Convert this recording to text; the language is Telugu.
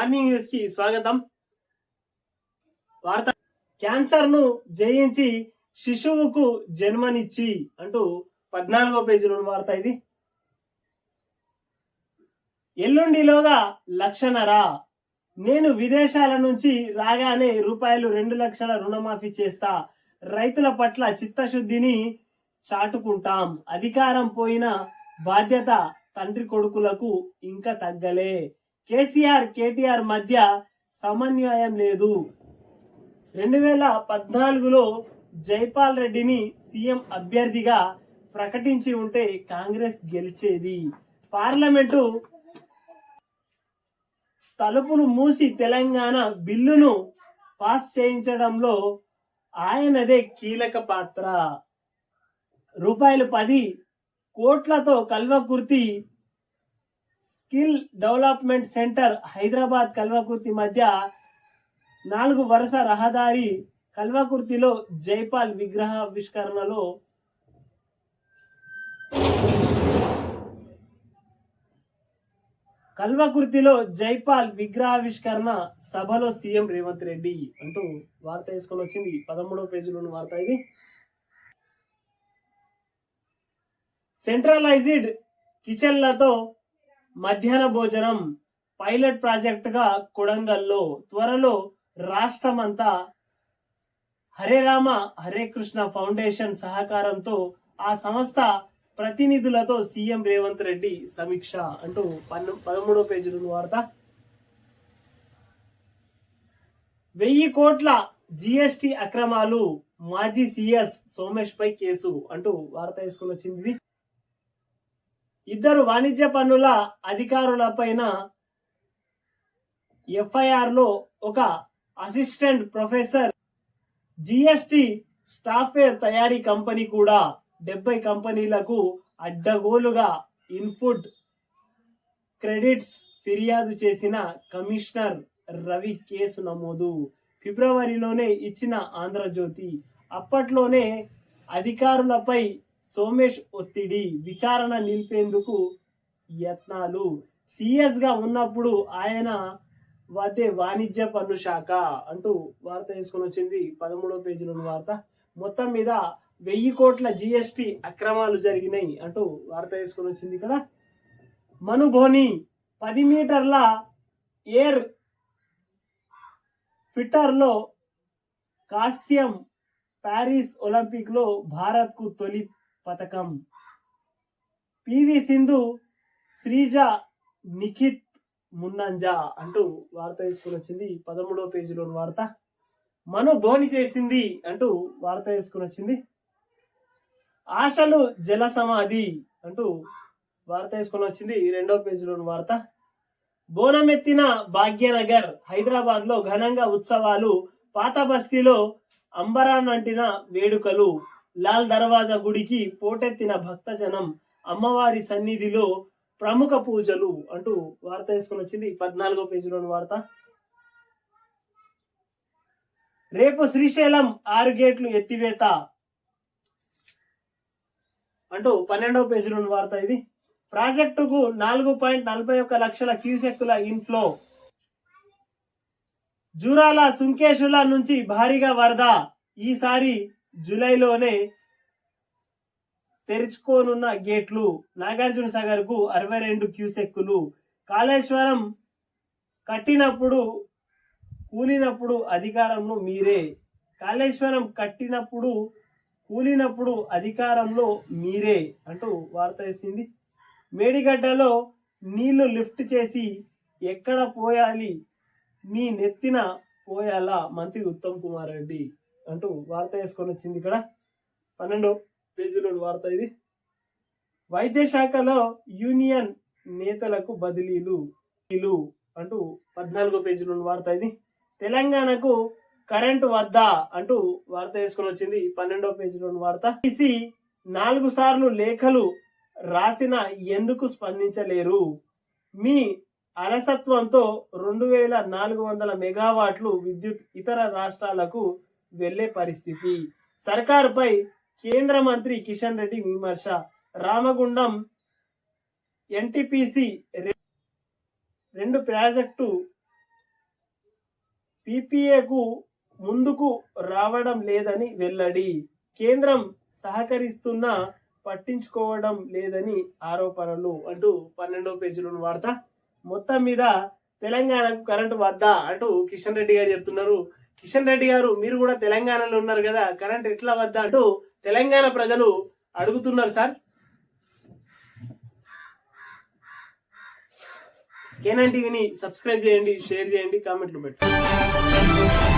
మార్నింగ్ న్యూస్ కి స్వాగతం. వార్త క్యాన్సర్ ను జయించి శిశువుకు జన్మనిచ్చి అంటూ 14వ పేజీలోని వార్త ఇది. ఎల్లుండిలోగా 1,00,000 నేను విదేశాల నుంచి రాగానే రూపాయలు 2 లక్షల రుణమాఫీ చేస్తా. రైతుల పట్ల చిత్తశుద్ధిని చాటుకుంటాం. అధికారం పోయిన బాధ్యత తండ్రి కొడుకులకు ఇంకా తగ్గలే. కేసీఆర్ కేటీఆర్ మధ్య సమన్వయం లేదు. 2014లో జైపాల్ రెడ్డిని సీఎం అభ్యర్థిగా ప్రకటించి ఉంటే కాంగ్రెస్ గెలిచేది. పార్లమెంటు తలుపులు మూసి తెలంగాణ బిల్లును పాస్ చేయించడంలో ఆయనదే కీలక పాత్ర. రూపాయలు 10 కోట్లతో Kalwakurthy skill development centre Hyderabad Kalwakurthy మధ్య 4 వరుస రహదారి. కల్వకుర్తిలో జైపాల్ విగ్రహావిష్కరణలో జైపాల్ విగ్రహావిష్కరణ సభలో సీఎం రేవంత్ రెడ్డి అంటూ వార్త తీసుకొని వచ్చింది. 13వ పేజీలోని వార్త ఇది. సెంట్రలైజ్డ్ కిచెన్లతో మధ్యాహ్న భోజనం పైలట్ ప్రాజెక్టుగా కొడంగల్లో. త్వరలో రాష్ట్రమంతా హరే రామ హరే కృష్ణ ఫౌండేషన్ సహకారంతో ఆ సంస్థ ప్రతినిధులతో సీఎం రేవంత్ రెడ్డి సమీక్ష అంటూ 13వ పేజీలోని వార్త. 1000 కోట్ల జిఎస్టి అక్రమాలు, మాజీ సిఎస్ సోమేష్ పై కేసు అంటూ వార్త తీసుకుని వచ్చింది. 2 వాణిజ్య పన్నుల అధికారులపైన ఎఫ్ఐఆర్ లో ఒక అసిస్టెంట్ ప్రొఫెసర్, జిఎస్టి సాఫ్ట్వేర్ తయారీ కంపెనీ కూడా 70 కంపెనీలకు అడ్డగోలుగా ఇన్పుట్ క్రెడిట్స్ ఫిర్యాదు చేసిన కమిషనర్ రవి కేసు నమోదు. ఫిబ్రవరిలోనే ఇచ్చిన ఆంధ్రజ్యోతి. అప్పట్లోనే అధికారులపై సోమేష్ ఒత్తిడి, విచారణ నిలిపేందుకు యత్నాలు. సిఎస్ గా ఉన్నప్పుడు ఆయన వద్దే వాణిజ్య పన్ను శాఖ అంటూ వార్త తీసుకుని వచ్చింది. 13వ పేజీలోని వార్త. మొత్తం మీద 1000 కోట్ల జిఎస్టి అక్రమాలు జరిగినాయి అంటూ వార్త తీసుకుని వచ్చింది. ఇక్కడ మనుబోని 10 మీటర్ల ఎయిర్ ఫిట్టర్ లో కాస్యం. ప్యారిస్ ఒలింపిక్ లో భారత్ కు తొలి పతకం. పివి సింధు, శ్రీజ, నిఖిత్ ముందంజ అంటూ వార్త తీసుకుని వచ్చింది. 13వ పేజీలోని వార్త. మను ధోని చేసింది అంటూ వార్త తీసుకుని వచ్చింది. ఆశలు జల సమాధి అంటూ వార్త తీసుకుని వచ్చింది. 2వ పేజీలోని వార్త. బోనమెత్తిన భాగ్యనగర్. హైదరాబాద్ లో ఘనంగా ఉత్సవాలు. పాత బస్తీలో అంబరానంటిన వేడుకలు. లాల్ దర్వాజా గుడికి పోటెత్తిన భక్తజనం. అమ్మవారి సన్నిధిలో ప్రముఖ పూజలు అంటూ వార్త తీసుకుని వచ్చింది. 14వ పేజీలోని వార్త. రేపు శ్రీశైలం 6 గేట్లు ఎత్తివేత అంటూ 12వ పేజీలోని వార్త ఇది. ప్రాజెక్టుకు 4.41 లక్షల క్యూసెక్కుల ఇన్ఫ్లో. జూరాల సుంకేశుల నుంచి భారీగా వరద. ఈసారి జూలైలోనే తెరుచుకోనున్న గేట్లు. నాగార్జున సాగర్ కు 62 క్యూసెక్కులు. కాళేశ్వరం కట్టినప్పుడు కూలినప్పుడు అధికారంలో మీరే. కాళేశ్వరం కట్టినప్పుడు కూలినప్పుడు అధికారంలో మీరే అంటూ వార్త వేసింది. మేడిగడ్డలో నీళ్లు లిఫ్ట్ చేసి ఎక్కడ పోయాలి, మీ నెత్తిన పోయాలా మంత్రి ఉత్తమ్ కుమార్ రెడ్డి అంటూ వార్త వేసుకొని వచ్చింది. ఇక్కడ 12వ పేజీలోని వార్త ఇది. వైద్య శాఖలో యూనియన్ నేతలకు బదిలీలు అంటూ 14వ పేజీలోని వార్త ఇది. తెలంగాణకు కరెంటు వద్దా అంటూ వార్త వేసుకొని వచ్చింది. 12వ పేజీలోని వార్త. 4 సార్లు లేఖలు రాసిన ఎందుకు స్పందించలేరు? మీ అలసత్వంతో 2400 మెగావాట్లు విద్యుత్ ఇతర రాష్ట్రాలకు వెళ్లే పరిస్థితి. సర్కారుపై కేంద్ర మంత్రి కిషన్ రెడ్డి విమర్శ. రామగుండం ఎన్టీపీసీ 2 ప్రాజెక్టు పీపీఏకు ముందుకు రావడం లేదని వెల్లడి. కేంద్రం సహకరిస్తున్నా పట్టించుకోవడం లేదని ఆరోపణలు అంటూ 12వ పేజీలోని వార్త. మొత్తం మీద తెలంగాణకు కరెంటు వద్దా అంటూ కిషన్ రెడ్డి గారు చెప్తున్నారు. కిషన్ రెడ్డి గారు, మీరు కూడా తెలంగాణలో ఉన్నారు కదా, కరెంట్ ఎట్లా వద్దా అంటూ తెలంగాణ ప్రజలు అడుగుతున్నారు సార్. కేనన్ టీవీని సబ్స్క్రైబ్ చేయండి, షేర్ చేయండి, కామెంట్లు పెట్టండి.